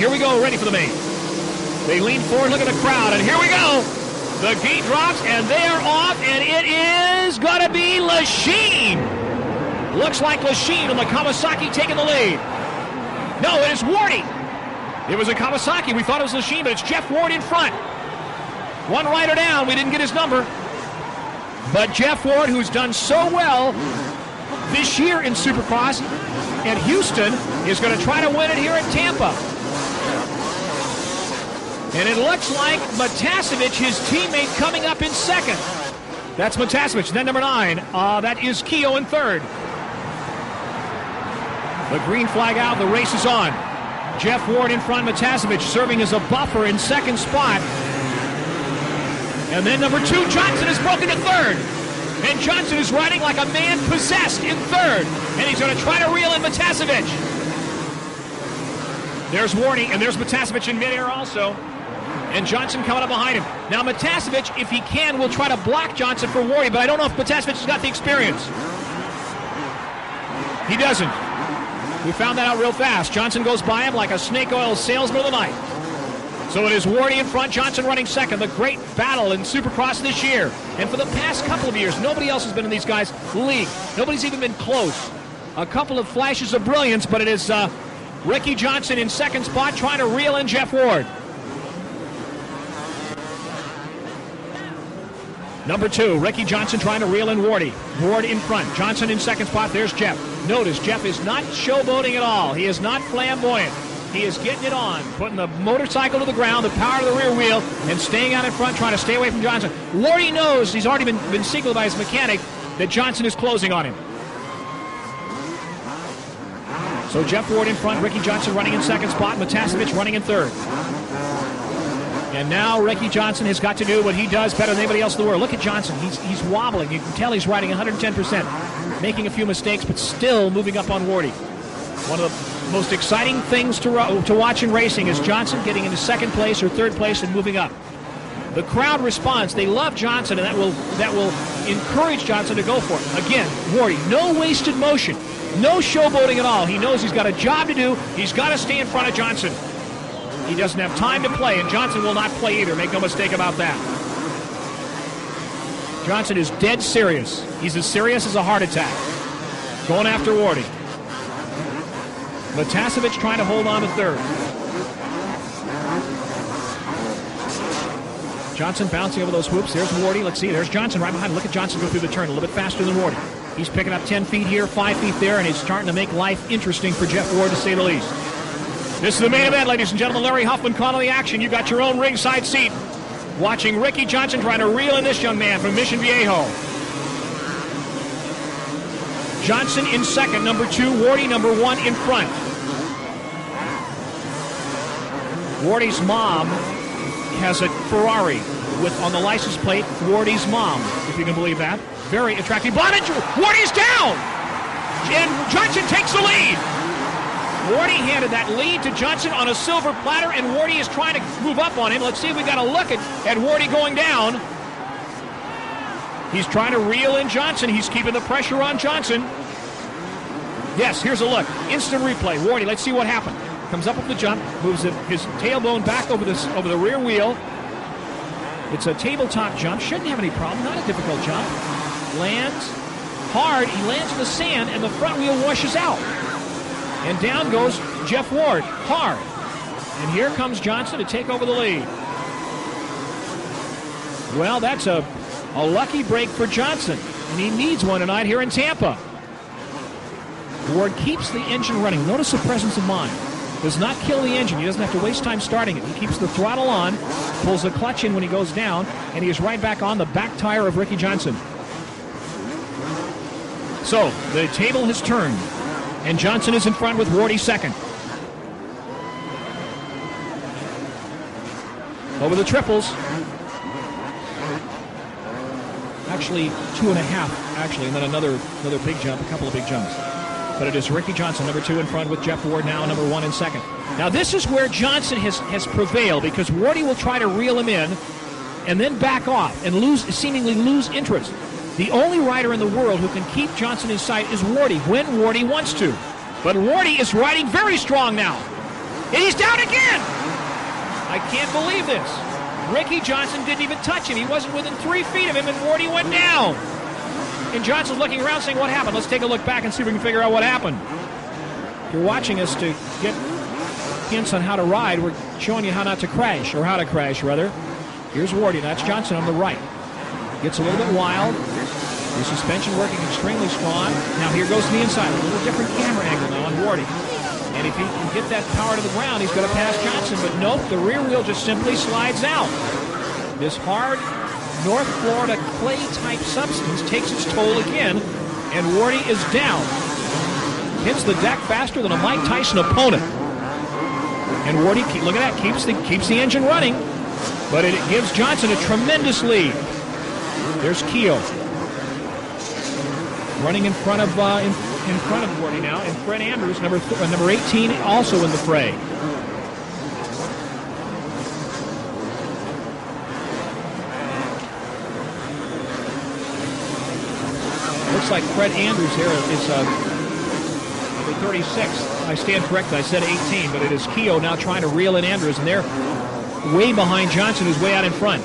Here we go, ready for the main. They lean forward, look at the crowd, and here we go. The gate drops, and they are off, and it is going to be Lachine. Looks like Lachine and the Kawasaki taking the lead. No, it is Wardy. It was a Kawasaki. We thought it was Lachine, but it's Jeff Ward in front. One rider down. We didn't get his number. But Jeff Ward, who's done so well this year in Supercross at Houston, is going to try to win it here at Tampa. And it looks like Matasevich, his teammate, coming up in second. That's Matasevich. Then number 9, that is Keogh in third. The green flag out, the race is on. Jeff Ward in front, Matasevich serving as a buffer in second spot. And then number 2, Johnson, is broken to third. And Johnson is riding like a man possessed in third. And he's going to try to reel in Matasevich. There's Wardy, and there's Matasevich in midair also. And Johnson coming up behind him. Now Matasevich, if he can, will try to block Johnson for Wardy, but I don't know if Matasevich has got the experience. He doesn't. We found that out real fast. Johnson goes by him like a snake oil salesman of the night. So it is Wardy in front, Johnson running second. The great battle in Supercross this year. And for the past couple of years, nobody else has been in these guys' league. Nobody's even been close. A couple of flashes of brilliance, but it is Ricky Johnson in second spot trying to reel in Jeff Ward. Number 2, Ricky Johnson trying to reel in Wardy. Ward in front. Johnson in second spot. There's Jeff. Notice Jeff is not showboating at all. He is not flamboyant. He is getting it on, putting the motorcycle to the ground, the power to the rear wheel, and staying out in front, trying to stay away from Johnson. Wardy knows, he's already been signaled by his mechanic, that Johnson is closing on him. So Jeff Ward in front, Ricky Johnson running in second spot, Matasevich running in third. And now Ricky Johnson has got to do what he does better than anybody else in the world. Look at Johnson. He's wobbling. You can tell he's riding 110%, making a few mistakes, but still moving up on Wardy. One of the most exciting things to watch in racing is Johnson getting into second place or third place and moving up. The crowd responds. They love Johnson, and that will encourage Johnson to go for it. Again, Wardy, no wasted motion, no showboating at all. He knows he's got a job to do. He's got to stay in front of Johnson. He doesn't have time to play, and Johnson will not play either. Make no mistake about that. Johnson is dead serious. He's as serious as a heart attack. Going after Wardy. Matasevich trying to hold on to third. Johnson bouncing over those whoops. There's Wardy. Let's see. There's Johnson right behind him. Look at Johnson go through the turn a little bit faster than Wardy. He's picking up 10 feet here, 5 feet there, and he's starting to make life interesting for Jeff Ward, to say the least. This is the main event, ladies and gentlemen. Larry Huffman calling the action. You got your own ringside seat. Watching Ricky Johnson trying to reel in this young man from Mission Viejo. Johnson in second, number 2. Wardy, number 1 in front. Wardy's mom has a Ferrari with, on the license plate, Wardy's mom, if you can believe that. Very attractive. Wardy's down! And Johnson takes the lead. Wardy handed that lead to Johnson on a silver platter, and Wardy is trying to move up on him. Let's see if we got a look at Wardy going down. He's trying to reel in Johnson. He's keeping the pressure on Johnson. Yes, here's a look. Instant replay. Wardy, let's see what happened. Comes up with the jump, moves his tailbone back over the rear wheel. It's a tabletop jump. Shouldn't have any problem. Not a difficult jump. Lands hard. He lands in the sand, and the front wheel washes out. And down goes Jeff Ward, hard. And here comes Johnson to take over the lead. Well, that's a lucky break for Johnson, and he needs one tonight here in Tampa. Ward keeps the engine running. Notice the presence of mind. Does not kill the engine. He doesn't have to waste time starting it. He keeps the throttle on, pulls the clutch in when he goes down, and he is right back on the back tire of Ricky Johnson. So, the table has turned. And Johnson is in front with Wardy second. Over the triples. Actually, 2.5, actually, and then another big jump, a couple of big jumps. But it is Ricky Johnson, number 2 in front with Jeff Ward now, number 1 in second. Now this is where Johnson has prevailed, because Wardy will try to reel him in and then back off and seemingly lose interest. The only rider in the world who can keep Johnson in sight is Wardy when Wardy wants to. But Wardy is riding very strong now. And he's down again! I can't believe this. Ricky Johnson didn't even touch him. He wasn't within 3 feet of him, and Wardy went down. And Johnson's looking around saying, what happened? Let's take a look back and see if we can figure out what happened. If you're watching us to get hints on how to ride, we're showing you how not to crash, or how to crash, rather. Here's Wardy. That's Johnson on the right. Gets a little bit wild. The suspension working extremely strong. Now here goes to the inside. A little different camera angle now on Wardy. And if he can get that power to the ground, he's going to pass Johnson. But nope, the rear wheel just simply slides out. This hard North Florida clay-type substance takes its toll again, and Wardy is down. Hits the deck faster than a Mike Tyson opponent. And Wardy, look at that, keeps the engine running, but it gives Johnson a tremendous lead. There's Keogh running in front of Wardy now, and Fred Andrews, number 18, also in the fray. Looks like Fred Andrews here is number 36. I stand corrected. I said 18, but it is Keogh now trying to reel in Andrews, and they're way behind Johnson, who's way out in front.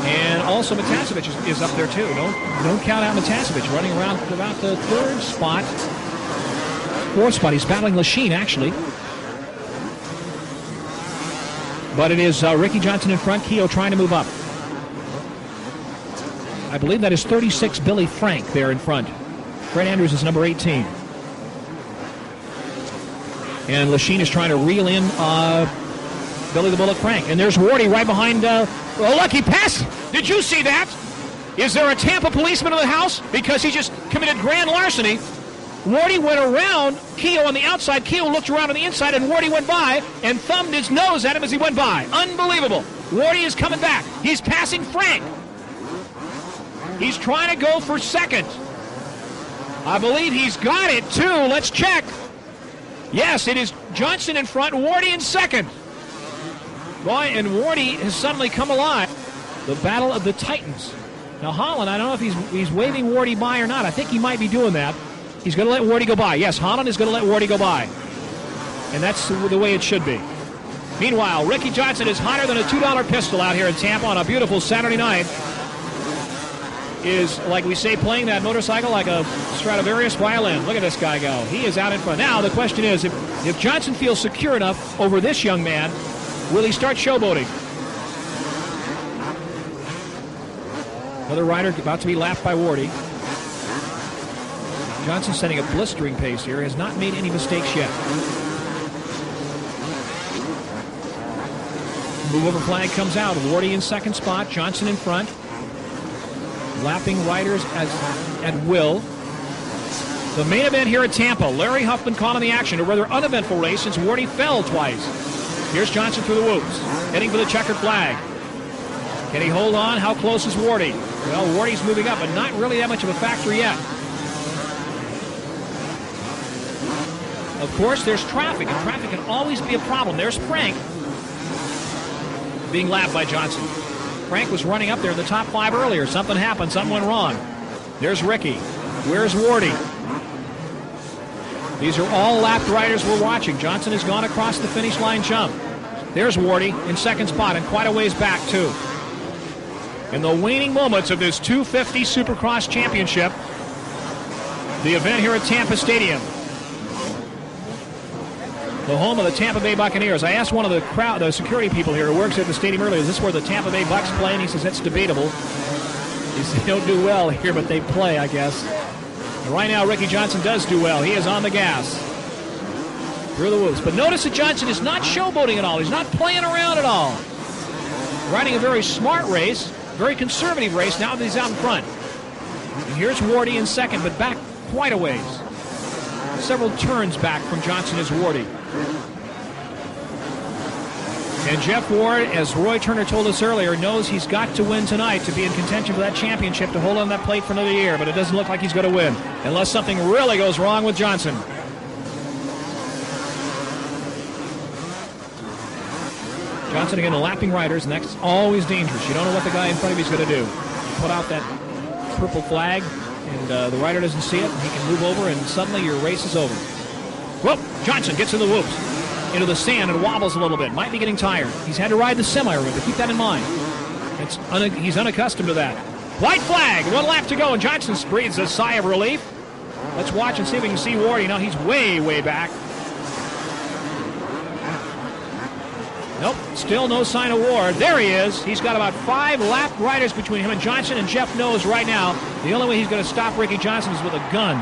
And also Matasevich is up there too. Don't count out Matasevich, running around about the fourth spot. He's battling Lachine, actually. But it is Ricky Johnson in front, Keogh trying to move up. I believe that is 36 Billy Frank there in front. Fred Andrews is number 18. And Lachine is trying to reel in Billy the Bullet Frank. And there's Wardy right behind. Look, he passed. Did you see that? Is there a Tampa policeman in the house? Because he just committed grand larceny. Wardy went around Keogh on the outside. Keogh looked around on the inside, and Wardy went by and thumbed his nose at him as he went by. Unbelievable. Wardy is coming back. He's passing Frank. He's trying to go for second. I believe he's got it, too. Let's check. Yes, it is Johnson in front, Wardy in second. Boy, and Wardy has suddenly come alive. The battle of the Titans. Now, Holland, I don't know if he's waving Wardy by or not. I think he might be doing that. He's going to let Wardy go by. Yes, Holland is going to let Wardy go by. And that's the way it should be. Meanwhile, Ricky Johnson is hotter than a $2 pistol out here in Tampa on a beautiful Saturday night. Is, like we say, playing that motorcycle like a Stradivarius violin. Look at this guy go. He is out in front. Now, the question is, if Johnson feels secure enough over this young man, will he start showboating? Another rider about to be lapped by Wardy. Johnson setting a blistering pace here. Has not made any mistakes yet. Move over flag comes out. Wardy in second spot. Johnson in front. Lapping riders at will. The main event here at Tampa. Larry Huffman calling the action. A rather uneventful race since Wardy fell twice. Here's Johnson through the whoops. Heading for the checkered flag. Can he hold on? How close is Wardy? Well, Wardy's moving up, but not really that much of a factor yet. Of course, there's traffic, and traffic can always be a problem. There's Frank being lapped by Johnson. Frank was running up there in the top 5 earlier. Something happened. Something went wrong. There's Ricky. Where's Wardy? These are all lapped riders we're watching. Johnson has gone across the finish line jump. There's Wardy in second spot and quite a ways back, too. In the waning moments of this 250 Supercross Championship, the event here at Tampa Stadium, the home of the Tampa Bay Buccaneers. I asked one of the security people here who works at the stadium earlier, is this where the Tampa Bay Bucs play? And he says, that's debatable. He said, they don't do well here, but they play, I guess. And right now, Ricky Johnson does do well. He is on the gas. Through the whoops. But notice that Johnson is not showboating at all. He's not playing around at all. Riding a very smart race, very conservative race, now that he's out in front. And here's Wardy in second, but back quite a ways. Several turns back from Johnson is Wardy. And Jeff Ward, as Roy Turner told us earlier, knows he's got to win tonight to be in contention for that championship, to hold on that plate for another year, but it doesn't look like he's going to win, unless something really goes wrong with Johnson. Johnson again, the lapping riders, and that's always dangerous. You don't know what the guy in front of you is going to do. Put out that purple flag, and the rider doesn't see it, and he can move over, and suddenly your race is over. Whoop! Johnson gets in the whoops, into the sand, and wobbles a little bit. Might be getting tired. He's had to ride the semi, remember. Keep that in mind. He's unaccustomed to that. White flag! 1 lap to go, and Johnson breathes a sigh of relief. Let's watch and see if we can see Wardy. Now he's way, way back. Nope, still no sign of Ward. There he is. He's got about 5 lap riders between him and Johnson, and Jeff knows right now the only way he's going to stop Ricky Johnson is with a gun.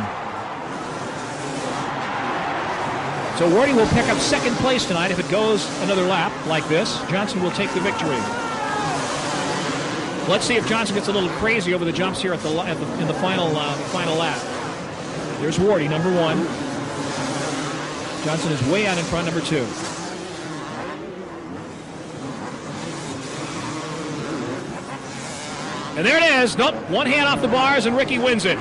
So Wardy will pick up 2nd place tonight if it goes another lap like this. Johnson will take the victory. Let's see if Johnson gets a little crazy over the jumps here in the final lap. There's Wardy, number 1. Johnson is way out in front, number 2. And there it is. Nope, 1 hand off the bars, and Ricky wins it.